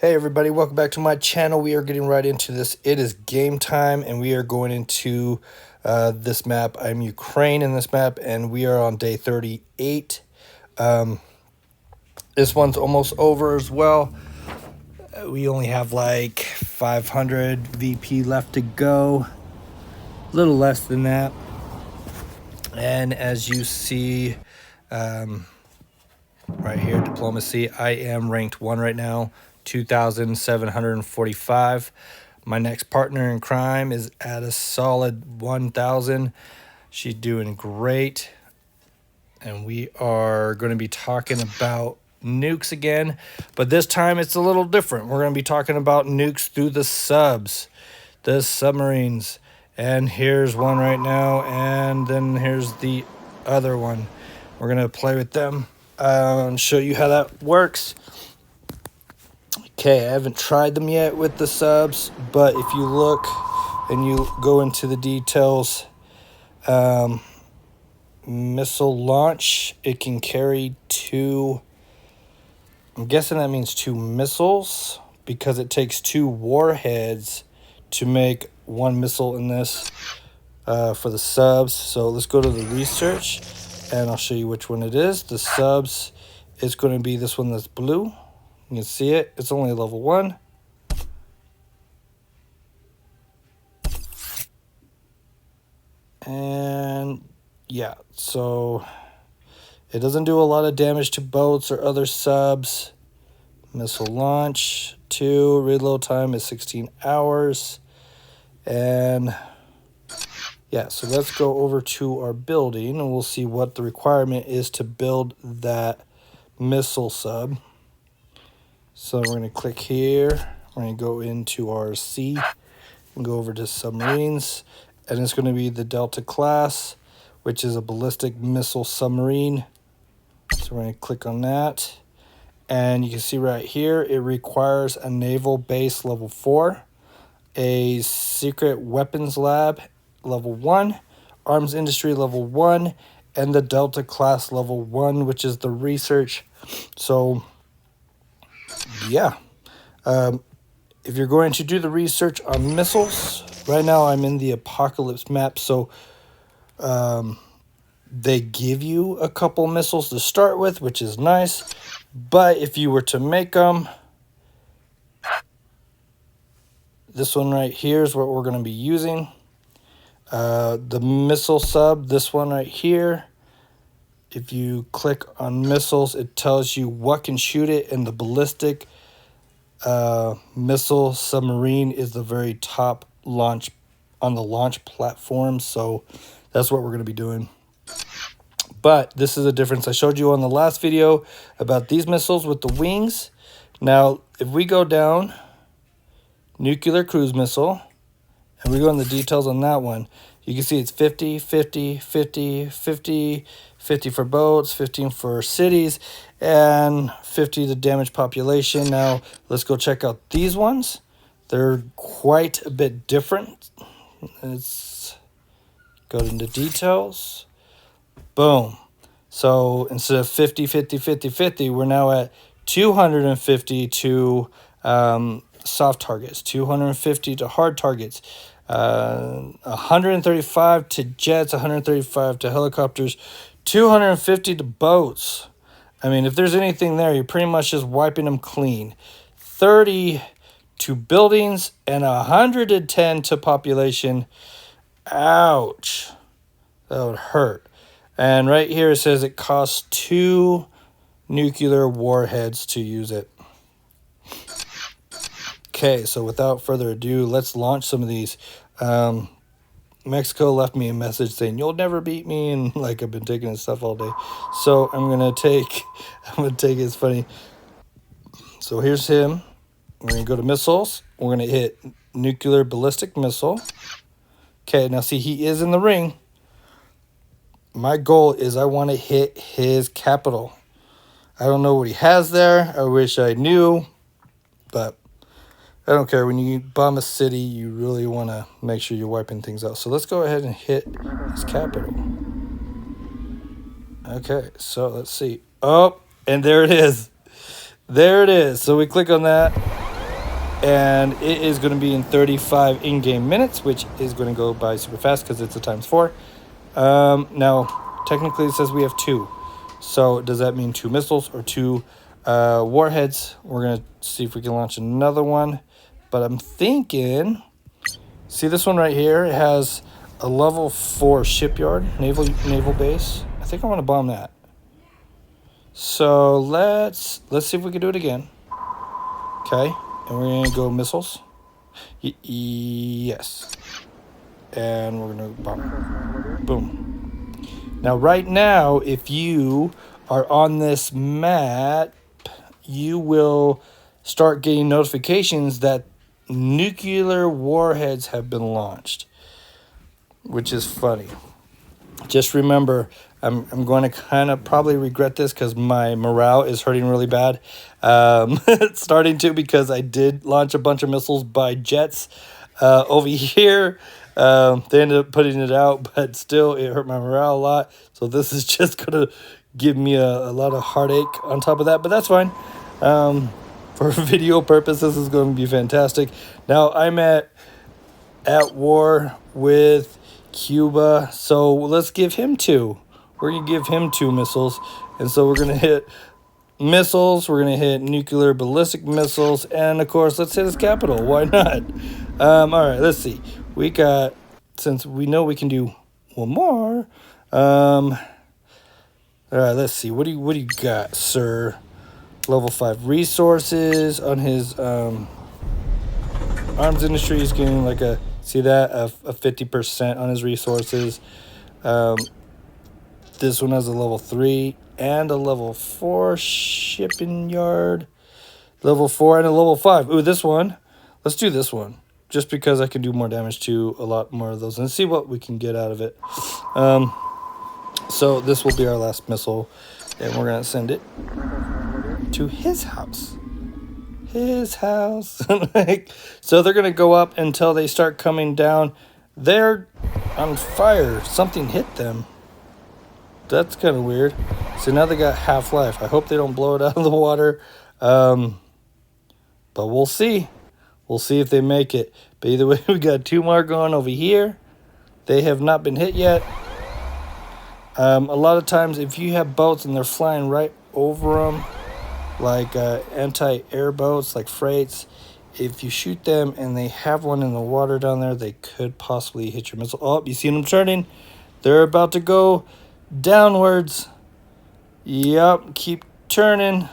Hey everybody, welcome back to my channel. We are getting right into this. It is game time and we are going into this map. I'm Ukraine in this map and we are on day 38. This one's almost over as well. We only have like 500 VP left to go. A little less than that. And as you see right here, diplomacy, I am ranked 1 right now. 2,745. My next partner in crime is at a solid 1,000. She's doing great. And we are going to be talking about nukes again. But this time it's a little different. We're going to be talking about nukes through the subs, the submarines. And here's one right now. And then here's the other one. We're going to play with them and show you how that works. Okay, I haven't tried them yet with the subs, but if you look and you go into the details, missile launch, it can carry 2, I'm guessing that means 2 missiles, because it takes 2 warheads to make 1 missile in this for the subs. So let's go to the research, and I'll show you which one it is. The subs is going to be this one that's blue. You can see it. It's only level 1. And yeah, so it doesn't do a lot of damage to boats or other subs. Missile launch 2. Reload time is 16 hours. And yeah, so let's go over to our building and we'll see what the requirement is to build that missile sub. So we're going to click here. We're going to go into our C and go over to submarines. And it's going to be the Delta class, which is a ballistic missile submarine. So we're going to click on that. And you can see right here, it requires a naval base level 4, a secret weapons lab level 1, arms industry level 1, and the Delta class level 1, which is the research. So yeah, if you're going to do the research on missiles, right now I'm in the apocalypse map, so they give you a couple missiles to start with, which is nice. But if you were to make them, this one right here is what we're going to be using. The missile sub, this one right here. If you click on missiles, it tells you what can shoot it, and the ballistic missile submarine is the very top launch on the launch platform. So that's what we're going to be doing. But this is a difference. I showed you on the last video about these missiles with the wings. Now, if we go down, nuclear cruise missile, and we go in the details on that one, you can see it's 50, 50, 50, 50, 50 for boats, 15 for cities, and 50 to damage population. Now, let's go check out these ones. They're quite a bit different. Let's go into details. Boom. So instead of 50, 50, 50, 50, we're now at 250 to soft targets, 250 to hard targets, 135 to jets, 135 to helicopters, 250 to boats. I mean, if there's anything there, you're pretty much just wiping them clean. 30 to buildings and 110 to population. Ouch. That would hurt. And right here it says it costs 2 nuclear warheads to use it. Okay, so without further ado, let's launch some of these. Mexico left me a message saying, "You'll never beat me," and like I've been taking his stuff all day. So I'm gonna take it's funny. So here's him. We're gonna go to missiles. We're gonna hit nuclear ballistic missile. Okay, now see, he is in the ring. My goal is I want to hit his capital. I don't know what he has there. I wish I knew, but I don't care. When you bomb a city, you really want to make sure you're wiping things out. So let's go ahead and hit his capital. Okay, so let's see. Oh, and there it is. There it is. So we click on that. And it is going to be in 35 in-game minutes, which is going to go by super fast because it's a ×4. Now, technically it says we have 2. So does that mean 2 missiles or 2 warheads? We're going to see if we can launch another one. But I'm thinking, see this one right here? It has a level 4 shipyard, naval base. I think I want to bomb that. So let's see if we can do it again. Okay, and we're going to go missiles. Yes. And we're going to bomb. Boom. Now, right now, if you are on this map, you will start getting notifications that nuclear warheads have been launched, which is funny. Just remember, I'm going to kind of probably regret this because my morale is hurting really bad. It's starting to, because I did launch a bunch of missiles by jets over here. They ended up putting it out, but still it hurt my morale a lot. So this is just going to give me a lot of heartache on top of that, but that's fine. For video purposes, this is going to be fantastic. Now I'm at war with Cuba, so let's give him 2. We're going to give him 2 missiles. And so we're going to hit missiles, we're going to hit nuclear ballistic missiles, and of course, let's hit his capital. Why not? All right, let's see. We got, since we know we can do one more, all right, let's see. What do you got, sir? Level 5 resources on his arms industry. He's getting like a, see that, a 50% on his resources. This one has a level 3 and a level 4 shipping yard. Level 4 and a level 5. Ooh, this one. Let's do this one. Just because I can do more damage to a lot more of those. And see what we can get out of it. So this will be our last missile. And we're going to send it to his house. His house. So they're going to go up until they start coming down. They're on fire. Something hit them. That's kind of weird. So now they got half-life. I hope they don't blow it out of the water. But we'll see. We'll see if they make it. But either way, we got 2 more going over here. They have not been hit yet. A lot of times, if you have boats and they're flying right over them, like anti-air boats, like freights, if you shoot them and they have one in the water down there, they could possibly hit your missile. Oh, you see them turning? They're about to go downwards. Yep, keep turning.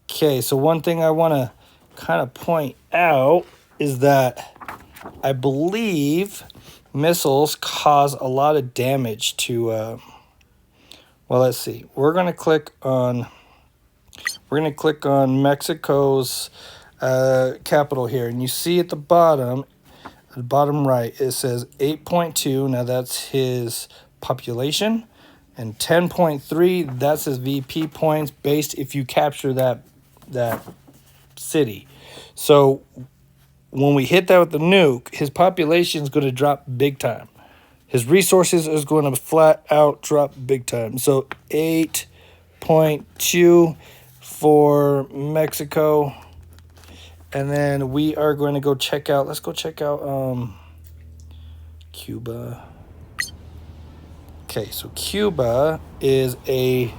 Okay, so one thing I want to kind of point out is that I believe missiles cause a lot of damage to well, let's see. We're going to click on Mexico's capital here, and you see at the bottom right, it says 8.2. Now that's his population, and 10.3, that's his VP points based if you capture that city. So when we hit that with the nuke, his population is going to drop big time. His resources is going to flat out drop big time. So 8.2 for Mexico. And then we are going to go check out, let's go check out Cuba. Okay, so Cuba is a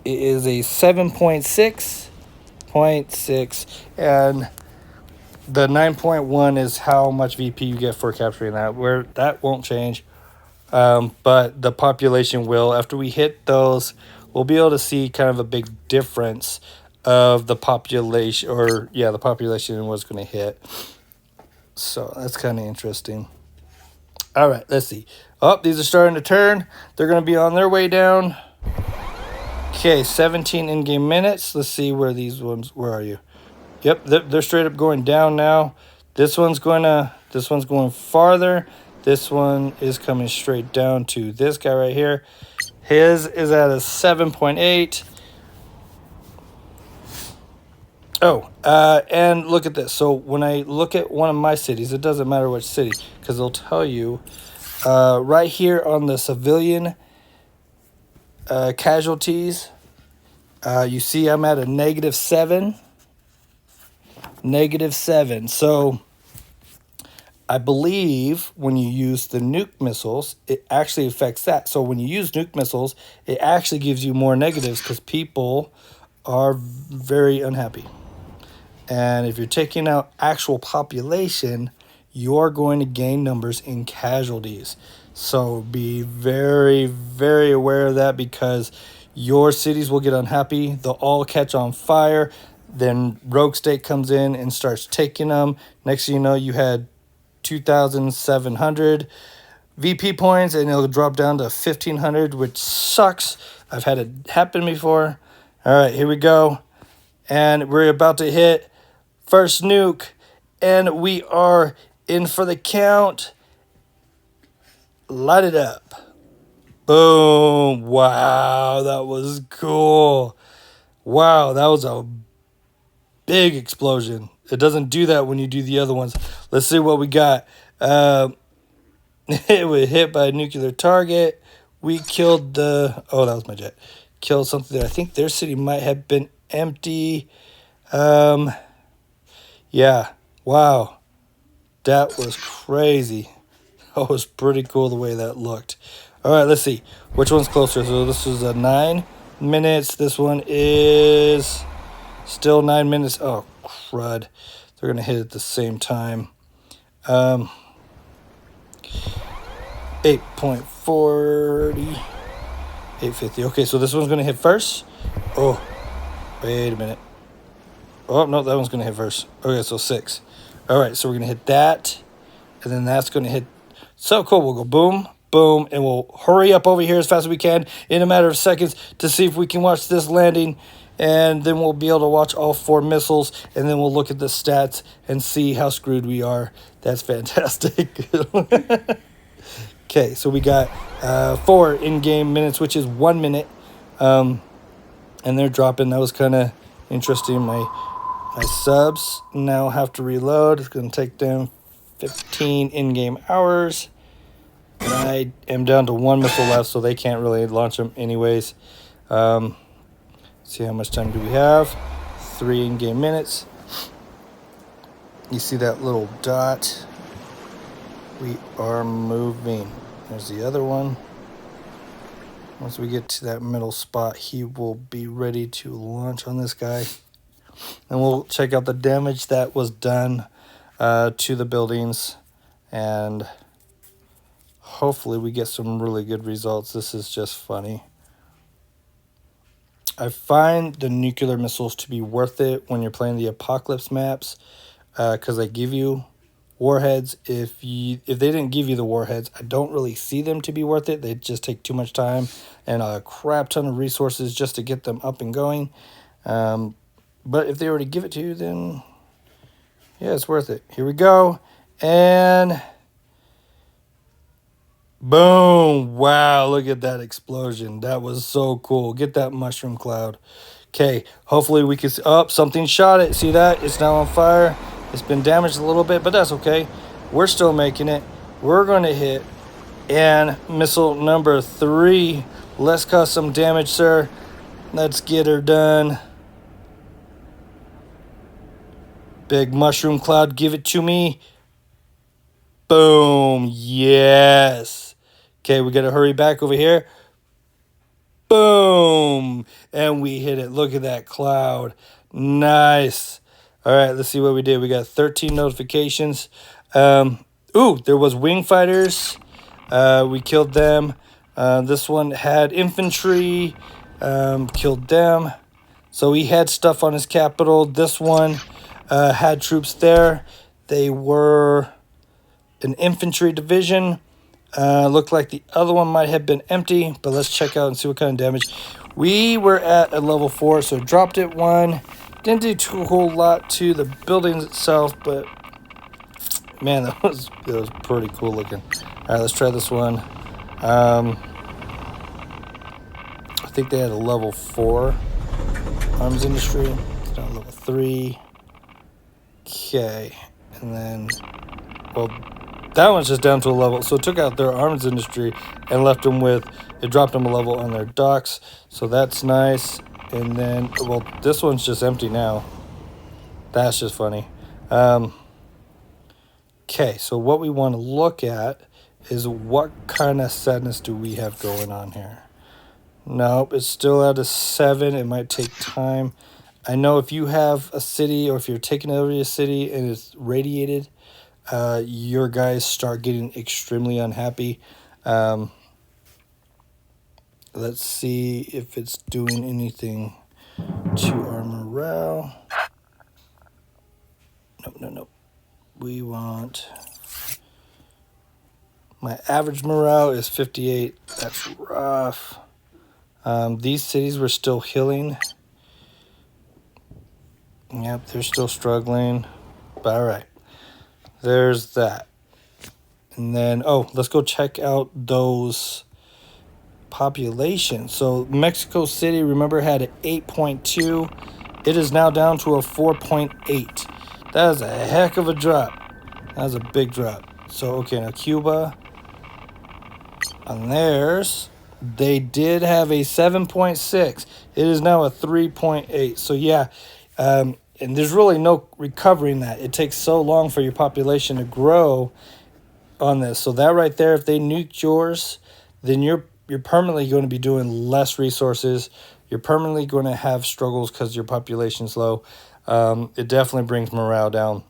7.6, and the 9.1 is how much VP you get for capturing that, where that won't change. But the population will. After we hit those, we'll be able to see kind of a big difference of the population, or yeah, the population and what's going to hit. So that's kind of interesting. All right, let's see. Oh, these are starting to turn. They're going to be on their way down. Okay, 17 in-game minutes. Let's see where these ones, where are you? Yep, they're straight up going down now. This one's going farther. This one is coming straight down to this guy right here. His is at a 7.8. Oh, and look at this. So when I look at one of my cities, it doesn't matter which city, because they'll tell you right here on the civilian casualties, You see I'm at a -7. -7. So I believe when you use the nuke missiles, it actually affects that. So when you use nuke missiles, it actually gives you more negatives because people are very unhappy. And if you're taking out actual population, you're going to gain numbers in casualties. So be very, very aware of that because your cities will get unhappy. They'll all catch on fire. Then Rogue State comes in and starts taking them. Next thing you know, you had 2,700 VP points and it'll drop down to 1,500, which sucks. I've had it happen before. All right, here we go. And we're about to hit first nuke, and we are in for the count. Light it up. Boom. Wow, that was cool. Wow, that was a big explosion. It doesn't do that when you do the other ones. Let's see what we got. It was hit by a nuclear target. We killed the... Oh, that was my jet. Killed something there. I think their city might have been empty. Yeah. Wow. That was crazy. That was pretty cool the way that looked. All right, let's see. Which one's closer? So this is a 9 minutes. This one is still 9 minutes. Oh, crud. They're going to hit at the same time. 8.40. 850. Okay, so this one's going to hit first. Oh, wait a minute. Oh, no, that one's going to hit first. Okay, so 6. All right, so we're going to hit that. And then that's going to hit. So cool. We'll go boom, boom, and we'll hurry up over here as fast as we can in a matter of seconds to see if we can watch this landing. And then we'll be able to watch all 4 missiles. And then we'll look at the stats and see how screwed we are. That's fantastic. Okay, so we got 4 in-game minutes, which is 1 minute. And they're dropping. That was kind of interesting. My subs now have to reload. It's going to take them 15 in-game hours. And I am down to 1 missile left, so they can't really launch them anyways. See how much time do we have. 3 in-game minutes. You see that little dot? We are moving. There's the other one. Once we get to that middle spot, he will be ready to launch on this guy. And we'll check out the damage that was done to the buildings. And hopefully we get some really good results. This is just funny. I find the nuclear missiles to be worth it when you're playing the apocalypse maps because they give you warheads. If they didn't give you the warheads, I don't really see them to be worth it. They just take too much time and a crap ton of resources just to get them up and going. But if they already give it to you, then yeah, it's worth it. Here we go. And boom. Wow, look at that explosion. That was so cool. Get that mushroom cloud. Okay, hopefully we can see. Oh, something shot it. See that? It's now on fire. It's been damaged a little bit, but that's okay. We're still making it. We're going to hit. And missile number 3. Let's cause some damage, sir. Let's get her done. Big mushroom cloud, give it to me. Boom. Yes. Okay, we got to hurry back over here. Boom. And we hit it. Look at that cloud. Nice. All right, let's see what we did. We got 13 notifications. Ooh, there was wing fighters. We killed them. This one had infantry. Killed them. So he had stuff on his capital. This one had troops there. They were an infantry division. Looked like the other one might have been empty, but let's check out and see what kind of damage. We were at a level 4, so dropped it 1. Didn't do too whole lot to the buildings itself, but man, that was pretty cool looking. All right, let's try this one. I think they had a level 4 arms industry. It's down level 3. Okay, and then well, that one's just down to a level. So it took out their arms industry and left them with. It dropped them a level on their docks. So that's nice. And then, well, this one's just empty now. That's just funny. Okay, so what we want to look at is what kind of sadness do we have going on here. Nope, it's still at a 7. It might take time. I know if you have a city or if you're taking over a city and it's radiated, your guys start getting extremely unhappy. Let's see if it's doing anything to our morale. Nope. We want... My average morale is 58. That's rough. These cities were still healing. Yep, they're still struggling. But all right. There's that. And then, let's go check out those populations. So Mexico City, remember, had an 8.2. It is now down to a 4.8. That is a heck of a drop. That is a big drop. So, okay, now Cuba, on theirs, they did have a 7.6. It is now a 3.8. So, yeah, and there's really no recovering that. It takes so long for your population to grow on this. So that right there, if they nuke yours, then you're permanently going to be doing less resources. You're permanently going to have struggles because your population's low. It definitely brings morale down.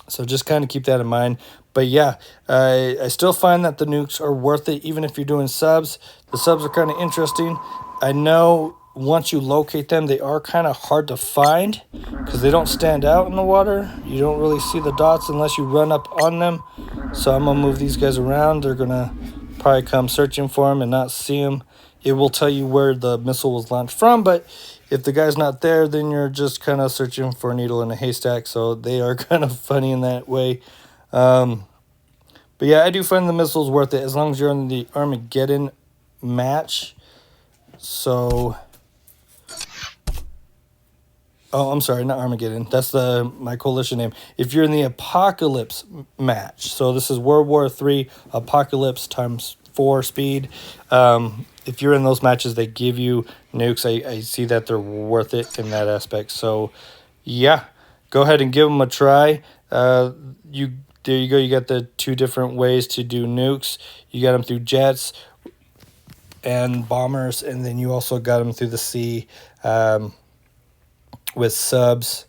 So just kind of keep that in mind. But yeah, I still find that the nukes are worth it, even if you're doing subs. The subs are kind of interesting. I know once you locate them, they are kind of hard to find because they don't stand out in the water. You don't really see the dots unless you run up on them. So I'm going to move these guys around. They're going to probably come searching for them and not see them. It will tell you where the missile was launched from, but if the guy's not there, then you're just kind of searching for a needle in a haystack. So they are kind of funny in that way. But yeah, I do find the missiles worth it as long as you're in the Armageddon match. So, I'm sorry, not Armageddon. That's my coalition name. If you're in the Apocalypse match, so this is World War III Apocalypse times 4 speed. If you're in those matches, they give you nukes. I see that they're worth it in that aspect. So, yeah, go ahead and give them a try. There you go. You got the 2 different ways to do nukes. You got them through jets and bombers, and then you also got them through the sea with subs.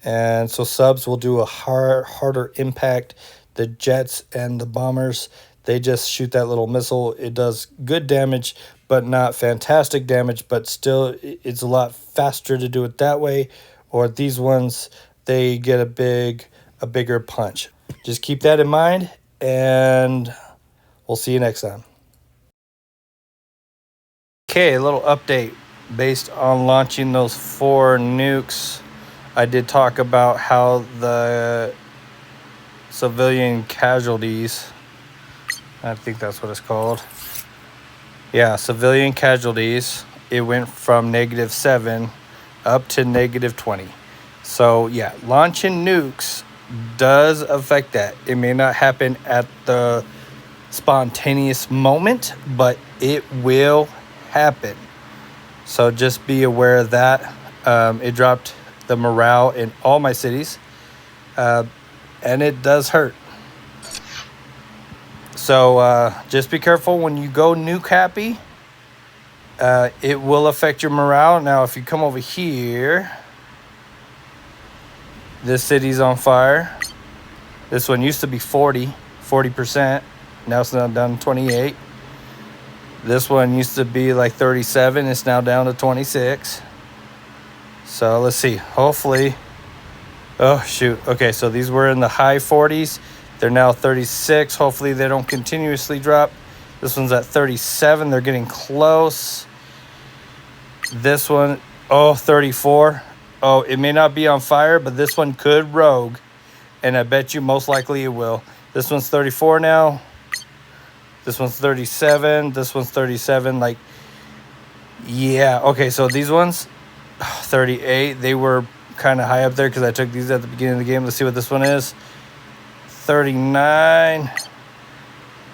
And so subs will do a harder impact. The jets and the bombers, they just shoot that little missile. It does good damage, but not fantastic damage. But still, it's a lot faster to do it that way. Or these ones, they get a bigger punch. Just keep that in mind, and we'll see you next time. Okay, a little update based on launching those 4 nukes. I did talk about how the civilian casualties, I think that's what it's called. Yeah, civilian casualties, it went from -7 up to -20. So yeah, launching nukes does affect that. It may not happen at the spontaneous moment, but it will happen. So just be aware of that. It dropped the morale in all my cities, and it does hurt. So just be careful when you go nuke happy. It will affect your morale. Now, if you come over here, this city's on fire. This one used to be 40%. Now it's down to 28. This one used to be like 37. It's now down to 26. So let's see. Hopefully. Oh, shoot. Okay, so these were in the high 40s. They're now 36. Hopefully they don't continuously drop. This one's at 37. They're getting close. This one, 34. Oh, it may not be on fire, but this one could rogue. And I bet you most likely it will. This one's 34 now. This one's 37. This one's 37. Like, yeah. Okay, so these ones, 38. They were kind of high up there because I took these at the beginning of the game. Let's see what this one is. 39.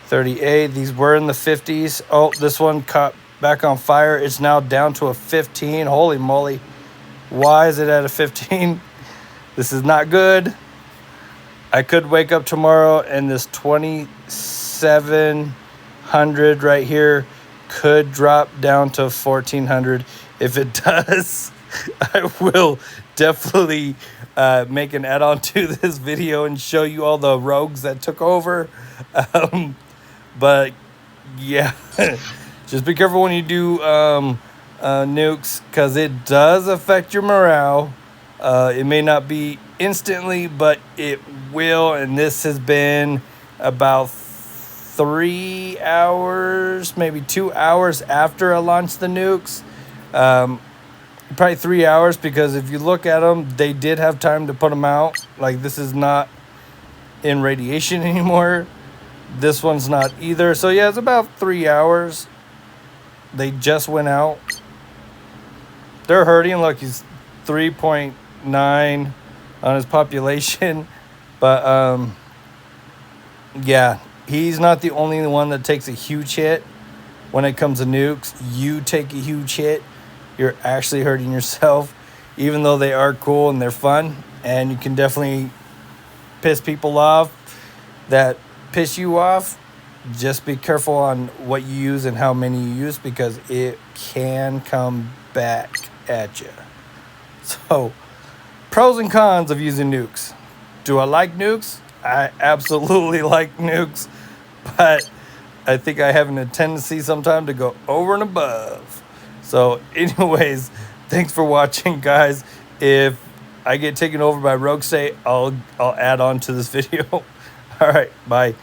38. These were in the 50s. Oh, this one caught back on fire. It's now down to a 15. Holy moly. Why is it at a 15? This is not good. I could wake up tomorrow and this 2700 right here could drop down to 1400. If it does, I will definitely make an add-on to this video and show you all the rogues that took over. But yeah, just be careful when you do nukes, because it does affect your morale. It may not be instantly, but it will. And this has been about 3 hours, maybe 2 hours after I launched the nukes. Probably 3 hours, because if you look at them, they did have time to put them out. Like, this is not in radiation anymore. This one's not either. So yeah, it's about 3 hours. They just went out. They're hurting. Look, he's 3.9 on his population. But yeah, he's not the only one that takes a huge hit when it comes to nukes. You take a huge hit, you're actually hurting yourself, even though they are cool and they're fun, and you can definitely piss people off that piss you off. Just be careful on what you use and how many you use, because it can come back at you. So, pros and cons of using nukes. Do I like nukes? I absolutely like nukes, but I think I have a tendency sometime to go over and above. So anyways, thanks for watching, guys. If I get taken over by Rogue State, I'll add on to this video. All right, bye.